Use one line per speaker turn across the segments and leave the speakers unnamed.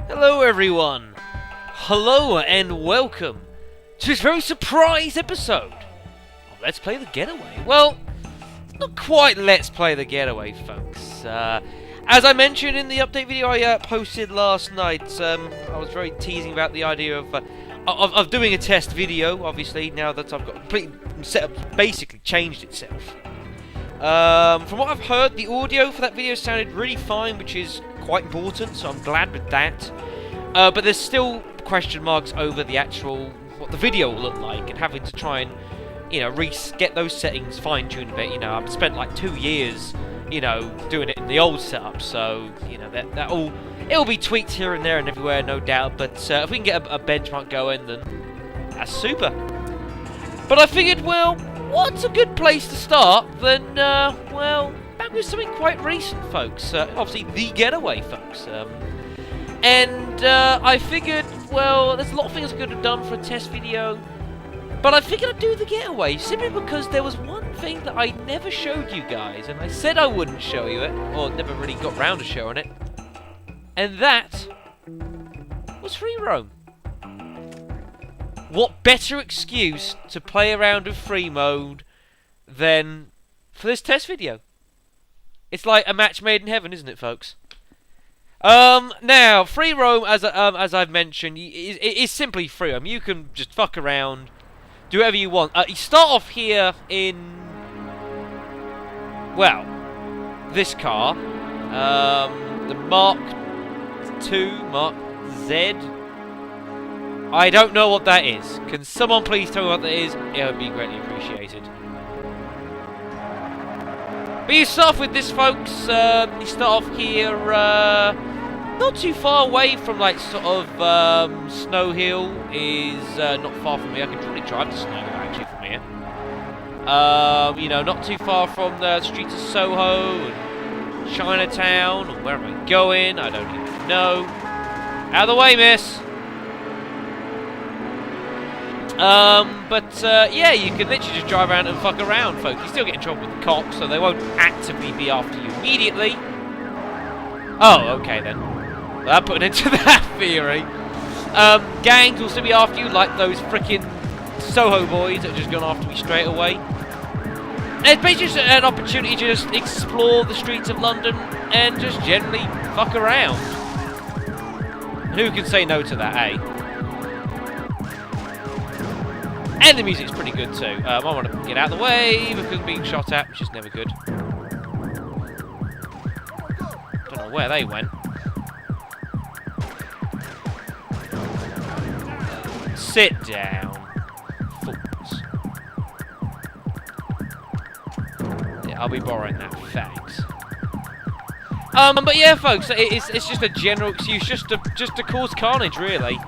Hello everyone! Hello and welcome to this very surprise episode of Let's Play the Getaway. Well, not quite Let's Play the Getaway, folks. As I mentioned in the update video I posted last night, I was very teasing about the idea of doing a test video, obviously, now that I've got a complete setup basically changed itself. From what I've heard, the audio for that video sounded really fine, which is quite important, so I'm glad with that. But there's still question marks over the actual, what the video will look like, and having to try and, you know, get those settings fine-tuned a bit. You know, I've spent like 2 years, you know, doing it in the old setup, so, you know, it'll be tweaked here and there and everywhere, no doubt, but if we can get a benchmark going, then that's super. But I figured, well, what's a good place to start than, well, back with something quite recent, folks. Obviously, The Getaway, folks. And I figured, well, there's a lot of things I could have done for a test video, but I figured I'd do The Getaway, simply because there was one thing that I never showed you guys, and I said I wouldn't show you it, or never really got round to showing it, and that was free roam. What better excuse to play around with free mode than for this test video? It's like a match made in heaven, isn't it, folks? Now, free roam, as I've mentioned, is simply free roam. You can just fuck around, do whatever you want. You start off here in, well, this car, the Mark Z. I don't know what that is. Can someone please tell me what that is? It would be greatly appreciated. But you start off with this, folks. You start off here, not too far away from, like, sort of, Snow Hill is not far from here. I can probably drive to Snow Hill, actually, from here. You know, not too far from the streets of Soho and Chinatown. Or where am I going? I don't even know. Out of the way, miss! Yeah, you can literally just drive around and fuck around, folks. You still get in trouble with the cops, so they won't actively be after you immediately. Oh, okay then. Well, that put an end to that theory. Gangs will still be after you, like those frickin' Soho boys that have just gone after me straight away. And it's basically just an opportunity to just explore the streets of London and just generally fuck around. And who can say no to that, eh? And the music's pretty good too. I want to get out of the way because I'm being shot at, which is never good. Don't know where they went. Sit down, fools. Yeah, I'll be borrowing that, thanks. But yeah, folks, it's just a general excuse, just to cause carnage, really.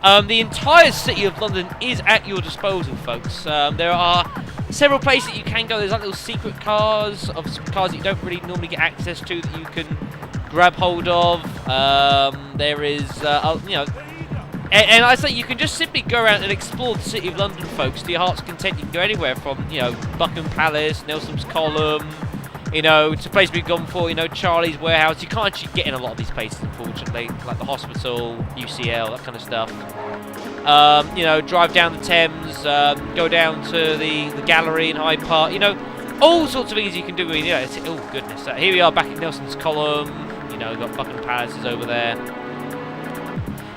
The entire city of London is at your disposal, folks. There are several places you can go. There's like little secret cars, of cars that you don't really normally get access to, that you can grab hold of. There is, you know, and I say you can just simply go around and explore the city of London, folks, to your heart's content. You can go anywhere from, you know, Buckingham Palace, Nelson's Column, you know, to places we've gone for, you know, Charlie's Warehouse. You can't actually get in a lot of these places, unfortunately, like the hospital, UCL, that kind of stuff. You know, drive down the Thames, go down to the gallery in Hyde Park, you know, all sorts of things you can do. You know, oh goodness, here we are back at Nelson's Column, you know, got Buckingham Palaces over there.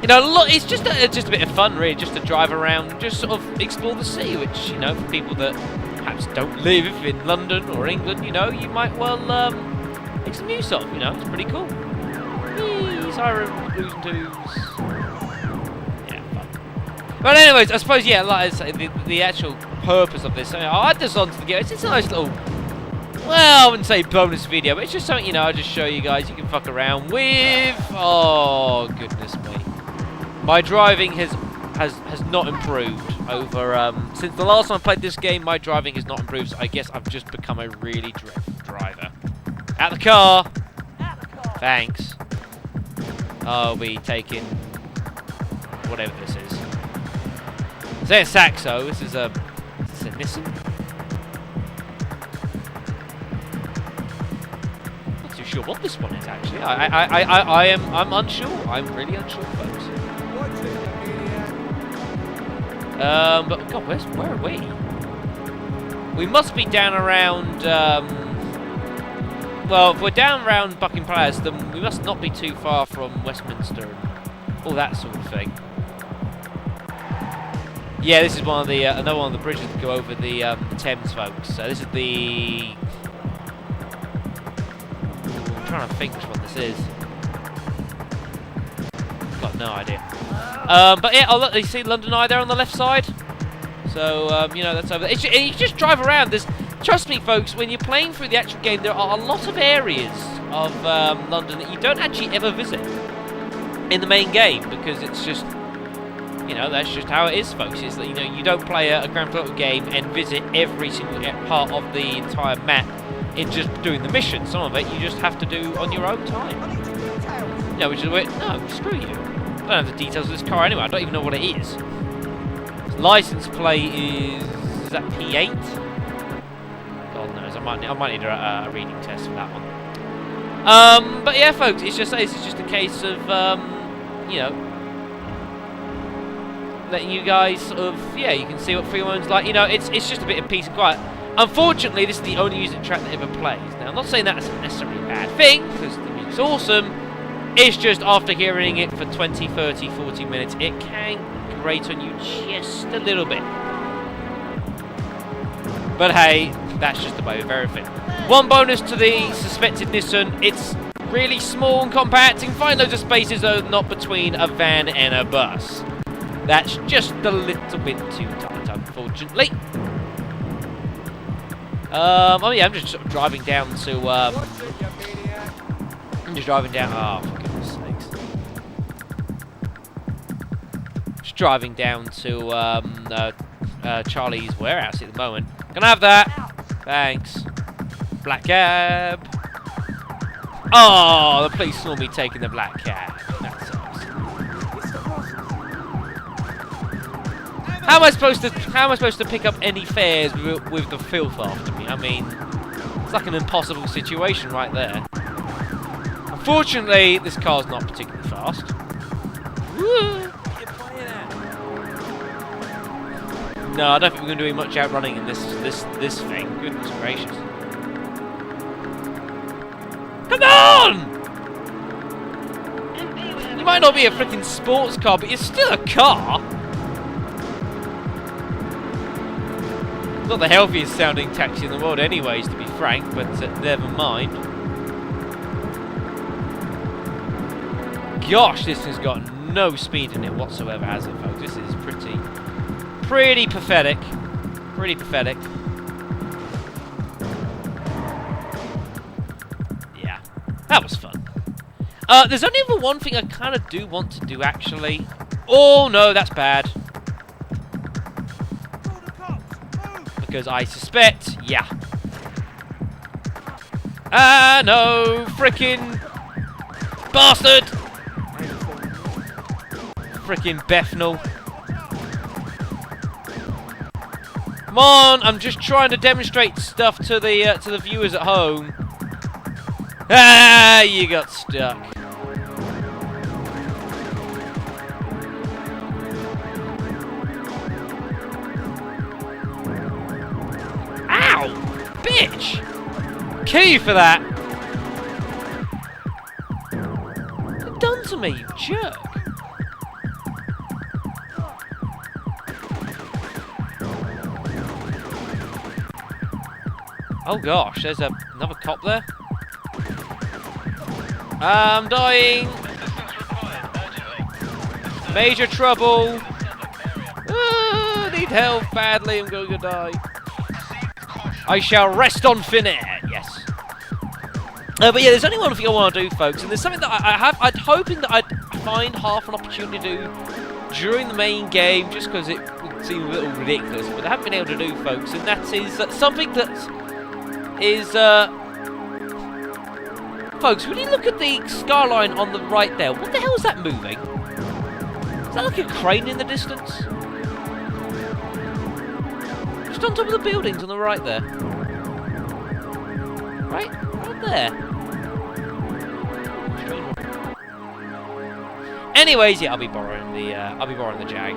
You know, it's just a bit of fun, really, just to drive around and just sort of explore the city, which, you know, for people that perhaps don't live in London or England, you know, you might well make some use of. You know, it's pretty cool. Whee, siren, blues and twos. Yeah, fun. But anyways, I suppose, yeah, like I say, the actual purpose of this, I had this onto the game. It's a nice little, well, I wouldn't say bonus video, but it's just something, you know, I'll just show you guys you can fuck around with. Oh, goodness me. My driving has not improved over, since the last time I played this game, my driving has not improved, so I guess I've just become a really dreadful driver. Out the car! Out the car! Thanks. I'll be taking whatever this is. This ain't a Saxo, this is a Nissan. Not too sure what this one is actually. I'm unsure. I'm really unsure, folks. But God, where are we? We must be down around. Well, if we're down around Buckingham Palace, then we must not be too far from Westminster and all that sort of thing. Yeah, this is one of the another one of the bridges that go over the Thames, folks. So this is the. I'm trying to think which one this is. Got no idea. But yeah, look, you see London Eye there on the left side. So you know that's over there. You just drive around. Trust me, folks. When you're playing through the actual game, there are a lot of areas of London that you don't actually ever visit in the main game because it's just. You know, that's just how it is, folks. Is that you don't play a Grand Theft Auto game and visit every single part of the entire map in just doing the mission. Some of it you just have to do on your own time. Yeah, which is weird. No, screw you. I don't have the details of this car anyway. I don't even know what it is. License plate is that P8? God knows. I might need a reading test for that one. But yeah, folks, it's just a case of you know. Letting you guys sort of, yeah, you can see what Freeman's like. You know, it's just a bit of peace and quiet. Unfortunately, this is the only music track that ever plays. Now, I'm not saying that's necessarily a bad thing, because the music's awesome. It's just after hearing it for 20, 30, 40 minutes, it can grate on you just a little bit. But hey, that's just the way of everything. One bonus to the suspected Nissan, it's really small and compact. You can find loads of spaces, though, not between a van and a bus. That's just a little bit too tight, unfortunately. Oh yeah, I'm just sort of driving down to. I'm just driving down. Oh, for goodness sakes! Just driving down to Charlie's warehouse at the moment. Can I have that? Thanks. Black cab. Oh, the police saw me taking the black cab. That sucks. How am I supposed to pick up any fares with the filth after me? I mean, it's like an impossible situation right there. Unfortunately, this car's not particularly fast. Woo! No, I don't think we're going to do much outrunning in this thing. Goodness gracious! Come on! You might not be a freaking sports car, but you're still a car. Not the healthiest sounding taxi in the world anyways, to be frank, but never mind. Gosh, this has got no speed in it whatsoever, has it, folks? This is pretty pathetic. Pretty pathetic. Yeah, that was fun. There's only ever one thing I kind of do want to do, actually. Oh, no, that's bad. Because I suspect, yeah. Ah, no, frickin' bastard! Frickin' Bethnal. Come on, I'm just trying to demonstrate stuff to the viewers at home. Ah, you got stuck. Bitch! Kill you for that! What's it done to me, you jerk? Oh gosh, there's another cop there. I'm dying! Major trouble! Need help badly, I'm going to die. I shall rest on thin air, yes. But yeah, there's only one thing I want to do, folks, and there's something that I'm hoping that I'd find half an opportunity to do during the main game, just because it would seem a little ridiculous, but I haven't been able to do, folks, and that is something that is, folks, when you look at the skyline on the right there, what the hell is that moving? Is that like a crane in the distance? Just on top of the buildings on the right there. Right there. Anyways, yeah, I'll be borrowing the Jag.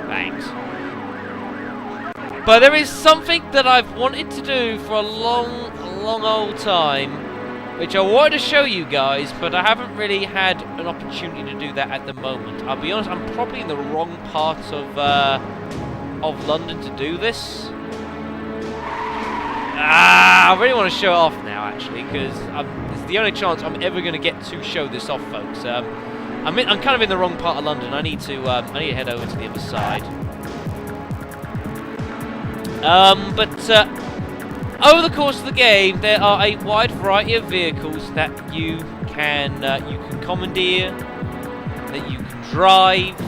Thanks. But there is something that I've wanted to do for a long old time, which I wanted to show you guys, but I haven't really had an opportunity to do that at the moment. I'll be honest, I'm probably in the wrong part of London to do this. I really want to show it off now, actually, because it's the only chance I'm ever going to get to show this off, folks. I'm kind of in the wrong part of London. I need to head over to the other side. Over the course of the game, there are a wide variety of vehicles that you can commandeer, that you can drive.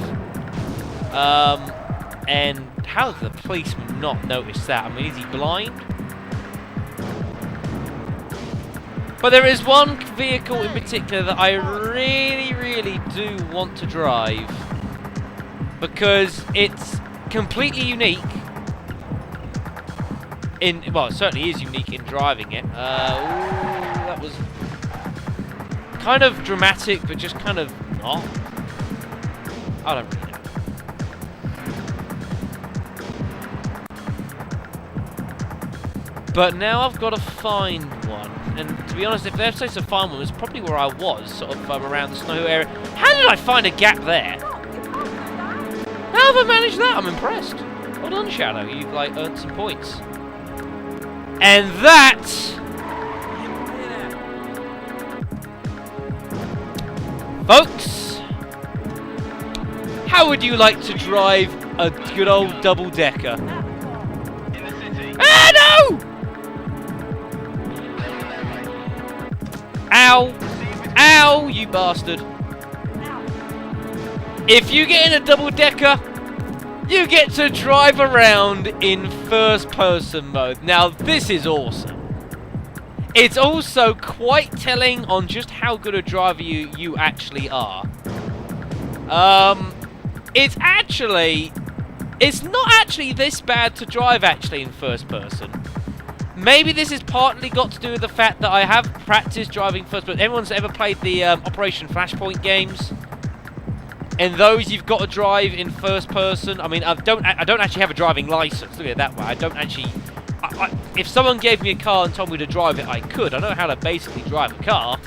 And how does the policeman not notice that? I mean, is he blind? But there is one vehicle in particular that I really do want to drive, because it's completely unique. Well, it certainly is unique in driving it. Ooh, that was kind of dramatic, but just kind of not. I don't really know. But now I've got to find one. And to be honest, if they're supposed to find one, it's probably where I was, sort of around the snow area. How did I find a gap there? How have I managed that? I'm impressed. Well done, Shadow. You've, like, earned some points. And that... folks, how would you like to drive a good old double-decker? Ah, no! Ow! Ow, you bastard! If you get in a double-decker, you get to drive around in first-person mode. Now, this is awesome. It's also quite telling on just how good a driver you actually are. It's not actually this bad to drive, actually, in first person. Maybe this is partly got to do with the fact that I have practiced driving first person. Everyone's ever played the Operation Flashpoint games? In those, you've got to drive in first person. I mean, I don't actually have a driving license. Look at it that way. I don't actually... if someone gave me a car and told me to drive it, I could. I know how to basically drive a car.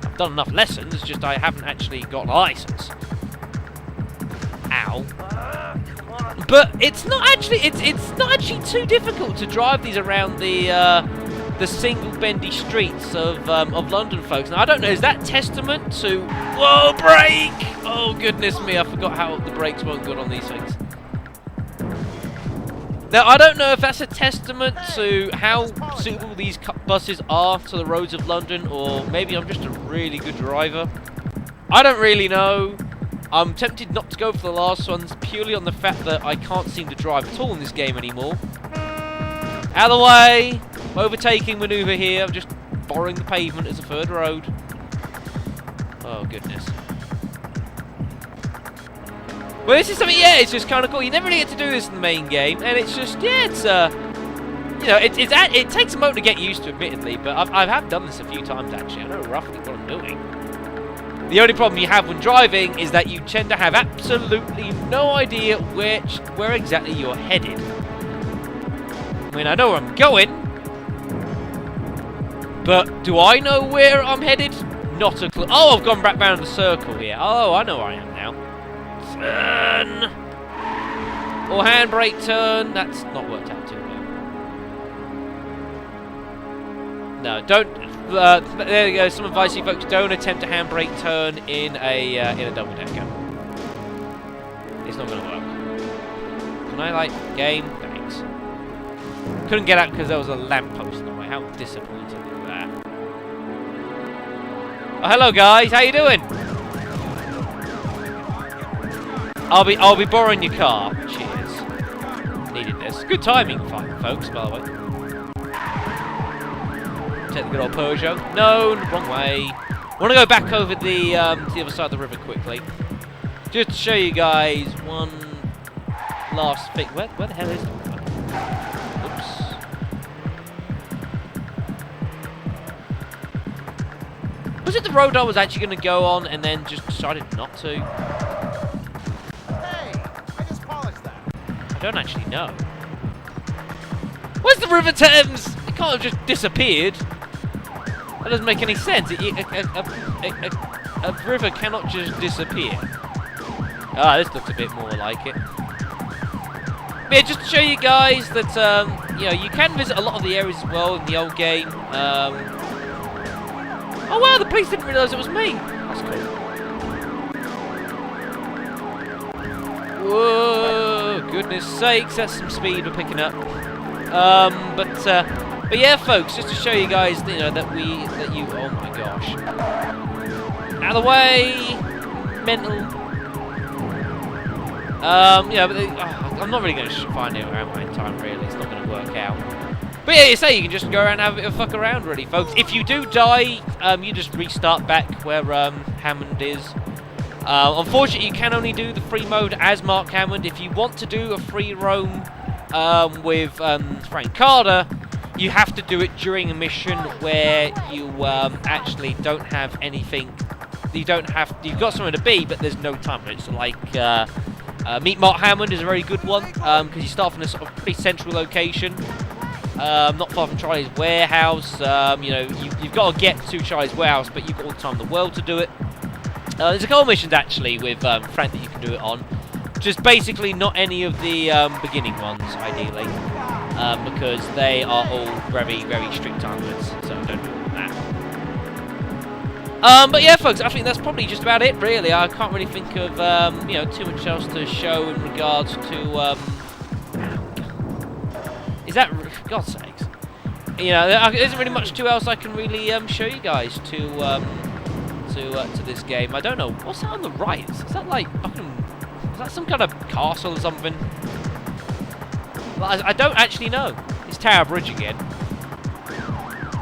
I've done enough lessons. It's just I haven't actually got a license. Ow. But it's not actually too difficult to drive these around the single bendy streets of London, folks. Now I don't know, is that testament to... Whoa, brake! Oh goodness me, I forgot how the brakes weren't good on these things. Now I don't know if that's a testament to how suitable these buses are to the roads of London, or maybe I'm just a really good driver. I don't really know. I'm tempted not to go for the last ones purely on the fact that I can't seem to drive at all in this game anymore. Out of the way! Overtaking manoeuvre here. I'm just borrowing the pavement as a third road. Oh, goodness. Well, this is something, yeah, it's just kind of cool. You never really get to do this in the main game, and it's just, yeah, it's, you know, it takes a moment to get used to, admittedly, but I have done this a few times, actually. I know roughly what I'm doing. The only problem you have when driving is that you tend to have absolutely no idea where exactly you're headed. I mean, I know where I'm going, but do I know where I'm headed? Not a clue. Oh, I've gone back round the circle here. Oh, I know where I am now. Turn! Or handbrake turn. That's not worked out too well. No, don't... there you go, some advice you folks, don't attempt a handbrake turn in a double-decker. It's not going to work. Can I, like, game? Thanks. Couldn't get out because there was a lamppost in the way. How disappointing is that? Oh, hello guys, how you doing? I'll be borrowing your car. Cheers. Needed this. Good timing, folks, by the way. Take the good old Peugeot. No, wrong way. I want to go back over to the other side of the river quickly, just to show you guys one last thing. Where the hell is it? Oops. Was it the road I was actually going to go on and then just decided not to?
Hey, I just polished that.
I don't actually know. Where's the River Thames? It can't have just disappeared. That doesn't make any sense. A river cannot just disappear. Ah, this looks a bit more like it. But yeah, just to show you guys that you know, you can visit a lot of the areas as well in the old game. Oh wow, the police didn't realise it was me. That's cool. Whoa, goodness sakes, that's some speed we're picking up. But yeah, folks, just to show you guys, you know, that you. Oh my gosh! Out of the way, mental. Yeah, but I'm not really going to find it around my time. Really, it's not going to work out. But yeah, you say you can just go around and have a bit of fuck around, really, folks. If you do die, you just restart back where Hammond is. Unfortunately, you can only do the free mode as Mark Hammond. If you want to do a free roam with Frank Carter, you have to do it during a mission where you actually don't have anything. You've got somewhere to be, but there's no time limit. So like Meet Mark Hammond is a very good one because you start from a sort of pretty central location. Not far from Charlie's warehouse. You know, you've got to get to Charlie's warehouse, but you've got all the time in the world to do it. There's a couple of missions actually with Frank that you can do it on. Just basically not any of the beginning ones, ideally, because they are all very, very strict time limits. So don't do that. But yeah, folks, I think that's probably just about it. Really, I can't really think of you know, too much else to show in regards to. Is that, for God's sakes? You know, there isn't really much too else I can really show you guys to this game. I don't know. What's that on the right? Is that like is that some kind of castle or something? Well, I don't actually know. It's Tower Bridge again.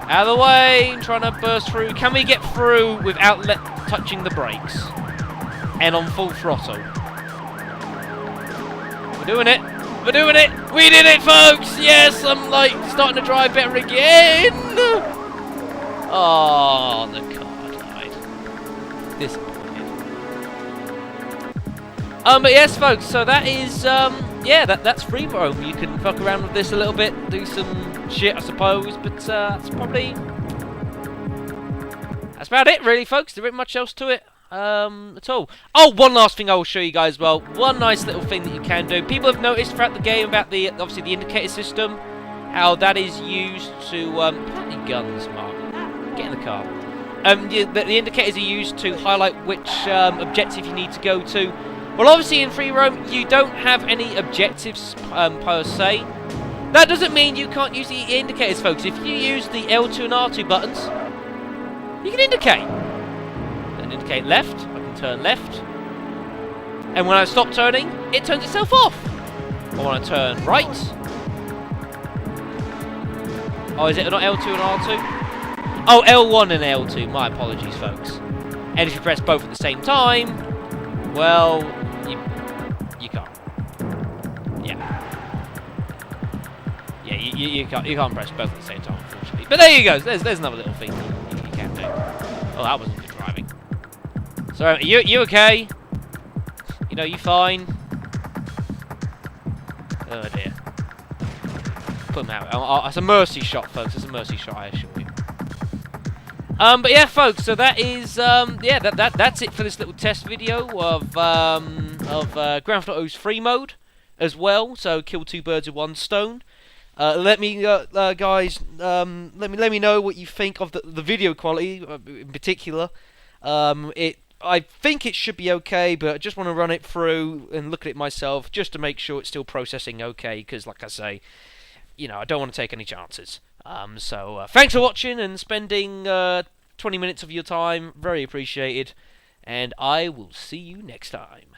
Out of the way, trying to burst through. Can we get through without touching the brakes? And on full throttle. We're doing it. We're doing it! We did it, folks! Yes, I'm like starting to drive better again! Oh, the car died. Disappointed. But yes, folks, so that is, yeah, that's free roam. You can fuck around with this a little bit, do some shit, I suppose, but that's about it, really, folks. There isn't much else to it. At all. Oh, one last thing I will show you guys as well. One nice little thing that you can do. People have noticed throughout the game about obviously the indicator system, how that is used to apparently guns, Mark. Get in the car. The indicators are used to highlight which objective you need to go to. Well, obviously in free roam you don't have any objectives per se. That doesn't mean you can't use the indicators, folks. If you use the L2 and R2 buttons, you can indicate. Indicate left, I can turn left, and when I stop turning, it turns itself off. Or when I turn right, oh, is it not L2 and R2? Oh, L1 and L2, my apologies, folks. And if you press both at the same time, well, you can't. Yeah, you can't press both at the same time, unfortunately. But there you go, there's another little thing you can do. Oh, that wasn't good driving. So, you okay? You know, you fine? Oh dear. Put them out. It's a mercy shot, folks. It's a mercy shot, I assure you. But yeah, folks. So that is yeah, that's it for this little test video of Grand Theft Auto's free mode as well. So kill two birds with one stone. Let me guys, let me know what you think of the video quality in particular. I think it should be okay, but I just want to run it through and look at it myself just to make sure it's still processing okay, because like I say, you know, I don't want to take any chances. So thanks for watching and spending 20 minutes of your time, very appreciated, and I will see you next time.